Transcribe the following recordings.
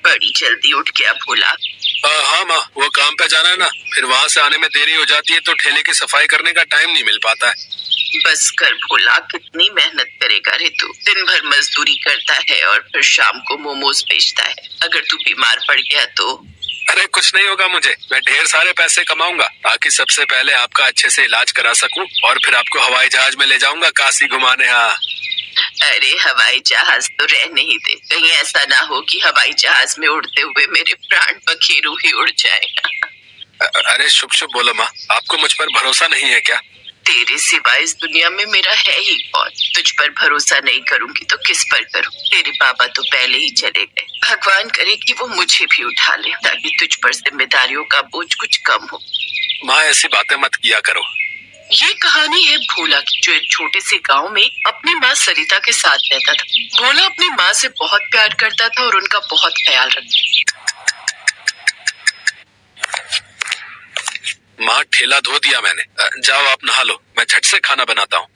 बड़ी जल्दी उठ गया भोला। हाँ माँ, वो काम पे जाना है ना, फिर वहाँ से आने में देरी हो जाती है तो ठेले की सफाई करने का टाइम नहीं मिल पाता है। बस कर भोला, कितनी मेहनत करेगा रे तू। दिन भर मजदूरी करता है और फिर शाम को मोमोज बेचता है। अगर तू बीमार पड़ गया तो? अरे कुछ नहीं होगा मुझे, मैं ढेर सारे पैसे कमाऊंगा ताकि सबसे पहले आपका अच्छे से इलाज करा सकूं और फिर आपको हवाई जहाज में ले जाऊंगा काशी घुमाने। हाँ। अरे हवाई जहाज तो रहने ही दे, कहीं ऐसा ना हो कि हवाई जहाज में उड़ते हुए मेरे प्राण पखेरु ही उड़ जाए। अरे शुभ शुभ बोलो माँ, आपको मुझ पर भरोसा नहीं है क्या? तेरे सिवा इस दुनिया में मेरा है ही कौन? तुझ पर भरोसा नहीं करूंगी तो किस पर करूं? तेरे बाबा तो पहले ही चले गए। भगवान करे कि वो मुझे भी उठा ले ताकि तुझ पर जिम्मेदारियों का बोझ कुछ कम हो। माँ ऐसी बातें मत किया करो। ये कहानी है भोला की, जो एक छोटे से गांव में अपनी माँ सरिता के साथ रहता था। भोला अपनी माँ से बहुत प्यार करता था और उनका बहुत ख्याल रखता। माँ ठेला धो दिया मैंने, जाओ आप नहा लो, मैं झट से खाना बनाता हूँ।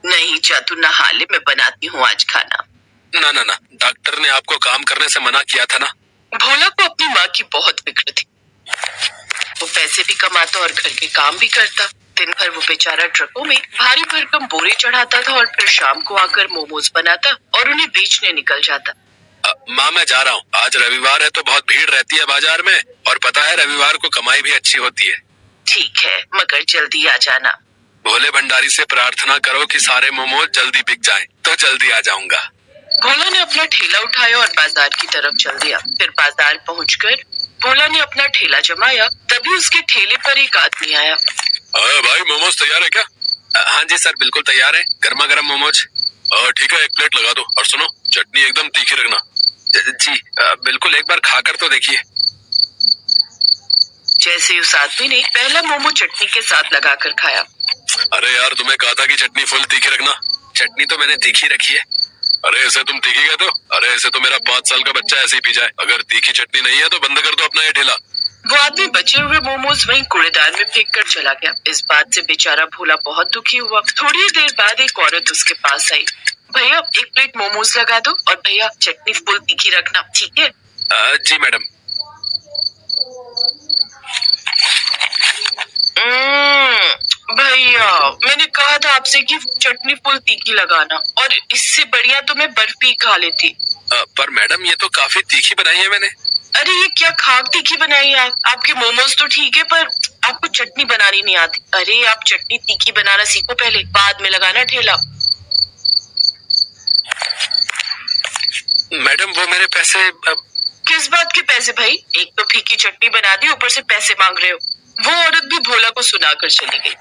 नहीं जा, तू नहा ले, मैं बनाती हूँ आज खाना। ना ना ना, डॉक्टर ने आपको काम करने से मना किया था ना। भोला को अपनी माँ की बहुत फिक्र थी। वो पैसे भी कमाता और घर के काम भी करता। दिन भर वो बेचारा ट्रकों में भारी भरकम बोरे चढ़ाता था और फिर शाम को आकर मोमोज बनाता और उन्हें बेचने निकल जाता। माँ मैं जा रहा हूँ, आज रविवार है तो बहुत भीड़ रहती है बाजार में, और पता है रविवार को कमाई भी अच्छी होती है। ठीक है, मगर जल्दी आ जाना। भोले भंडारी से प्रार्थना करो कि सारे मोमोज जल्दी बिक जाएं, तो जल्दी आ जाऊंगा। भोला ने अपना ठेला उठाया और बाजार की तरफ चल दिया। फिर बाजार पहुंचकर भोला ने अपना ठेला जमाया, तभी उसके ठेले पर एक आदमी आया। भाई मोमोज तैयार है क्या? हाँ जी सर, बिल्कुल तैयार है, गर्मा गर्म मोमोज। ठीक है, एक प्लेट लगा दो, और सुनो चटनी एकदम तीखी रखना। जी बिल्कुल, एक बार खाकर तो देखिए। जैसे उस आदमी ने पहला मोमो चटनी के साथ लगाकर खाया। अरे यार, तुम्हें कहा था कि चटनी फुल तीखी रखना। चटनी तो मैंने तीखी रखी है। अरे ऐसे तुम तीखी कहते हो? अरे ऐसे तो मेरा 5 साल का बच्चा ऐसे ही पी जाए। अगर तीखी चटनी नहीं है तो बंद कर दो अपना ये ठेला। वो आदमी बचे हुए मोमोज वहीं कूड़ेदान में फेंक कर चला गया। इस बात से बेचारा भोला बहुत दुखी हुआ। थोड़ी देर बाद एक औरत उसके पास आई। भैया एक प्लेट मोमोज लगा दो, और भैया चटनी फुल तीखी रखना, ठीक है? जी मैडम। भैया मैंने कहा था आपसे कि चटनी फुल तीखी लगाना, और इससे बढ़िया तो मैं बर्फी खा लेती। पर मैडम ये तो काफी तीखी बनाई है मैंने। अरे ये क्या खाक तीखी बनाई है आपके मोमोज तो ठीक है, पर आपको चटनी बनानी नहीं आती। अरे आप चटनी तीखी बनाना सीखो पहले, बाद में लगाना ठेला। मैडम वो मेरे पैसे। किस बात के पैसे भाई? एक तो फीकी चटनी बना दी, ऊपर से पैसे मांग रहे हो। वो औरत भी भोला को सुनाकर चली गई।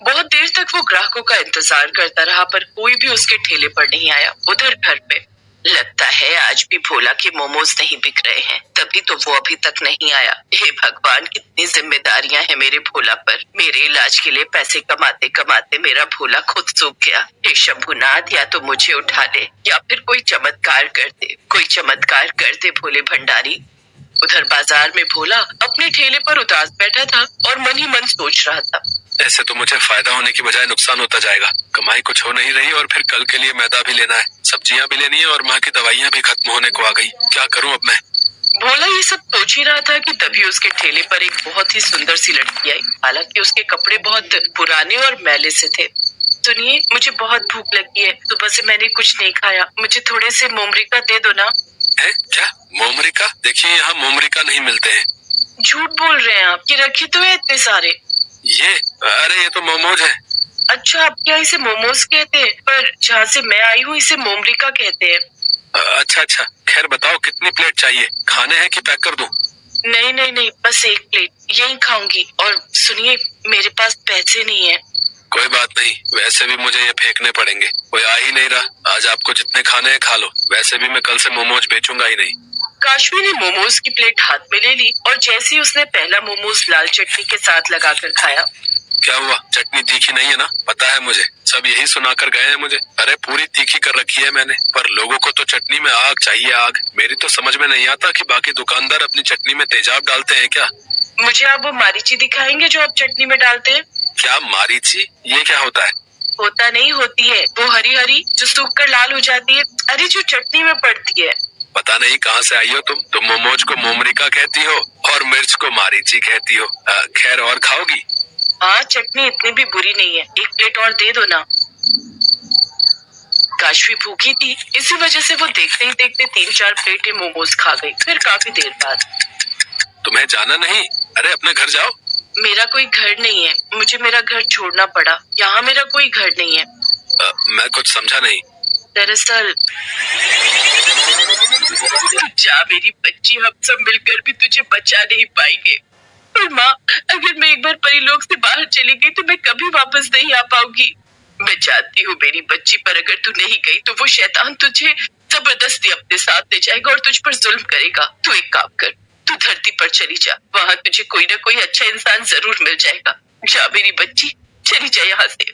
बहुत देर तक वो ग्राहकों का इंतजार करता रहा, पर कोई भी उसके ठेले पर नहीं आया। उधर घर पे लगता है आज भी भोला के मोमोज नहीं बिक रहे हैं, तभी तो वो अभी तक नहीं आया। हे भगवान, कितनी जिम्मेदारियां हैं मेरे भोला पर। मेरे इलाज के लिए पैसे कमाते कमाते मेरा भोला खुद सूख गया। हे शंभुनाथ, या तो मुझे उठा ले या फिर कोई चमत्कार कर दे, कोई चमत्कार कर दे भोले भंडारी। उधर बाजार में भोला अपने ठेले पर उदास बैठा था और मन ही मन सोच रहा था। ऐसे तो मुझे फायदा होने की बजाय नुकसान होता जाएगा। कमाई कुछ हो नहीं रही और फिर कल के लिए मैदा भी लेना है, सब्जियां भी लेनी है और माँ की दवाइयां भी खत्म होने को आ गई। क्या करूं अब मैं? भोला ये सब सोच ही रहा था कि तभी उसके ठेले पर एक बहुत ही सुंदर सी लड़की आई। हालांकि उसके कपड़े बहुत पुराने और मैले से थे। सुनिए, मुझे बहुत भूख लगी है, सुबह से मैंने कुछ नहीं खाया, मुझे थोड़े से मोमरिका दे दो ना। है क्या? मोमरिका? देखिए यहाँ मोमरिका नहीं मिलते हैं। झूठ बोल रहे हैं आप, ये रखे तो है इतने सारे। ये अरे ये तो मोमोज है। अच्छा, आप क्या इसे मोमोज कहते हैं, पर जहाँ से मैं आई हूँ इसे मोमरिका कहते हैं। अच्छा अच्छा, खैर बताओ कितनी प्लेट चाहिए, खाने हैं कि पैक कर दूं? नहीं नहीं नहीं, बस एक प्लेट यही खाऊंगी। और सुनिए, मेरे पास पैसे नहीं है। कोई बात नहीं, वैसे भी मुझे ये फेंकने पड़ेंगे, कोई आ ही नहीं रहा। आज आपको जितने खाने हैं खा लो, वैसे भी मैं कल से मोमोज बेचूंगा ही नहीं। काशवी ने मोमोज की प्लेट हाथ में ले ली और जैसे ही उसने पहला मोमोज लाल चटनी के साथ लगाकर खाया। क्या हुआ? चटनी तीखी नहीं है ना? पता है मुझे, सब यही सुनाकर गए हैं मुझे। अरे पूरी तीखी कर रखी है मैंने, पर लोगों को तो चटनी में आग चाहिए, आग। मेरी तो समझ में नहीं आता कि बाकी दुकानदार अपनी चटनी में तेजाब डालते हैं क्या? मुझे आप वो मारीची दिखाएंगे जो आप चटनी में डालते हैं? क्या मारीची? ये क्या होता है? होता नहीं, होती है वो हरी हरी जो सूख कर लाल हो जाती है। अरे जो चटनी में पड़ती है। पता नहीं कहाँ से आई हो तुम मोमोज को मोमरिका कहती हो और मिर्च को मारीची कहती हो। खैर, और खाओगी? हाँ, चटनी इतनी भी बुरी नहीं है, एक प्लेट और दे दो ना। काशवी भूखी थी, इसी वजह से वो देखते ही देखते 3-4 प्लेटें मोमोज खा गई। फिर काफी देर बाद, तुम्हें जाना नहीं? अरे अपने घर जाओ। मेरा कोई घर नहीं है, मुझे मेरा घर छोड़ना पड़ा। यहाँ मेरा कोई घर नहीं है। मैं कुछ समझा नहीं। दरअसल जा मेरी बच्ची, हम सब मिलकर भी तुझे बचा नहीं पाएंगे। और माँ, अगर मैं एक बार परिलोक से बाहर चली गई तो मैं कभी वापस नहीं आ पाऊंगी। मैं चाहती हूँ मेरी बच्ची, पर अगर तू नहीं गई तो वो शैतान तुझे जबरदस्ती अपने साथ ले जाएगा और तुझ पर जुल्म करेगा। तू एक काम कर, तू धरती पर चली जा, वहाँ तुझे कोई ना कोई अच्छा इंसान जरूर मिल जाएगा। जा मेरी बच्ची, चली जा यहाँ से।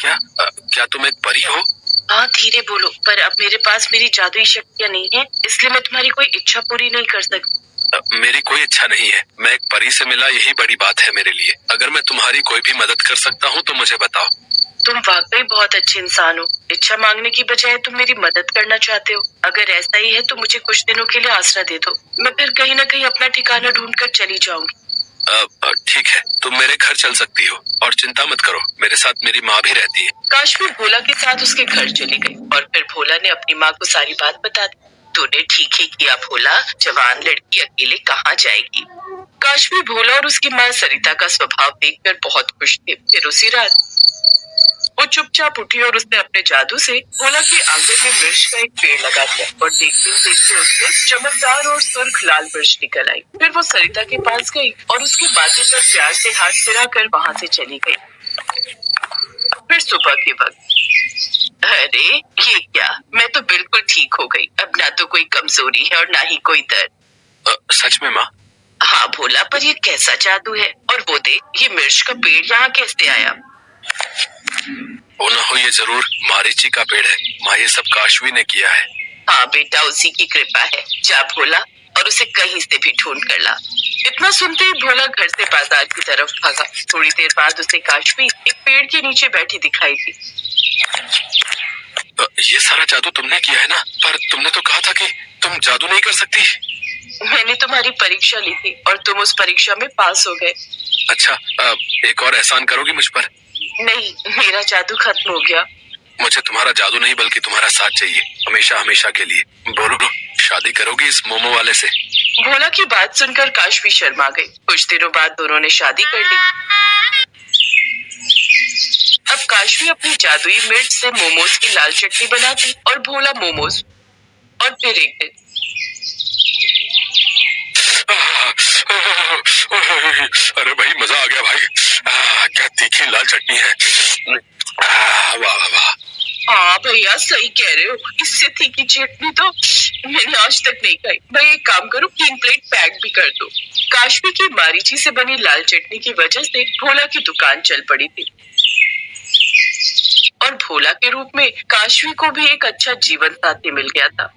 क्या तुम एक परी हो? हाँ, धीरे बोलो, पर अब मेरे पास मेरी जादुई शक्तियाँ नहीं है, इसलिए मैं तुम्हारी कोई इच्छा पूरी नहीं कर सकती। मेरी कोई इच्छा नहीं है, मैं एक परी से मिला, यही बड़ी बात है मेरे लिए। अगर मैं तुम्हारी कोई भी मदद कर सकता हूँ तो मुझे बताओ। तुम वाकई बहुत अच्छे इंसान हो। इच्छा मांगने की बजाय तुम मेरी मदद करना चाहते हो। अगर ऐसा ही है तो मुझे कुछ दिनों के लिए आसरा दे दो, मैं फिर कहीं ना कहीं अपना ठिकाना ढूंढ कर चली जाऊंगी। ठीक है, तुम मेरे घर चल सकती हो, और चिंता मत करो, मेरे साथ मेरी माँ भी रहती है। काशवी भोला के साथ उसके घर चली गई और फिर भोला ने अपनी माँ को सारी बात बता दी। तूने ठीक ही किया भोला, जवान लड़की अकेले कहाँ जाएगी। काशवी भोला और उसकी माँ सरिता का स्वभाव देखकर बहुत खुश थे। फिर उसी रात वो चुपचाप उठी और उसने अपने जादू से भोला के आंगन में मिर्च का एक पेड़ लगा दिया और देखते ही देखते उसमें चमकदार और सुर्ख लाल मिर्च निकल आई। फिर वो सरिता के पास गई और उसके माथे पर प्यार से हाथ फिराकर वहाँ से चली गई। फिर सुबह के वक्त, अरे ये क्या, मैं तो बिल्कुल ठीक हो गई। अब ना तो कोई कमजोरी है और ना ही कोई दर्द। सच में माँ? हाँ भोला, पर ये कैसा जादू है? और वो देख, ये मिर्च का पेड़ यहाँ कैसे आया? वो ना हो, ये जरूर मारीची का पेड़ है माँ, ये सब काशवी ने किया है। हाँ बेटा, उसी की कृपा है। जा भोला और उसे कहीं से भी ढूंढ कर ला। इतना सुनते ही भोला घर से बाजार की तरफ भागा। थोड़ी देर बाद उसे काशवी एक पेड़ के नीचे बैठी दिखाई दी। ये सारा जादू तुमने किया है ना? पर तुमने तो कहा था कि तुम जादू नहीं कर सकती। मैंने तुम्हारी परीक्षा ली थी और तुम उस परीक्षा में पास हो गए। अच्छा, एक और एहसान करोगी मुझ पर? नहीं, मेरा जादू खत्म हो गया। मुझे तुम्हारा जादू नहीं बल्कि तुम्हारा साथ चाहिए, हमेशा हमेशा के लिए। बोलो, शादी करोगी इस मोमो वाले से? भोला की बात सुनकर काशवी शर्मा गई। कुछ दिनों बाद दोनों ने शादी कर ली। अब काशवी अपनी जादुई मिर्च से मोमोज की लाल चटनी बनाती और भोला मोमोज। और फिर एक दिन, अरे भाई, मजा आ गया भाई। क्या तीखी लाल चटनी है। वाह वाह वाह। हाँ भैया, सही कह रहे हो, इससे तीखी चटनी तो मैंने आज तक नहीं खाई। भाई एक काम करो, 3 प्लेट पैक भी कर दो। काशवी की मारीची से बनी लाल चटनी की वजह से भोला की दुकान चल पड़ी थी और भोला के रूप में काशवी को भी एक अच्छा जीवन साथी मिल गया था।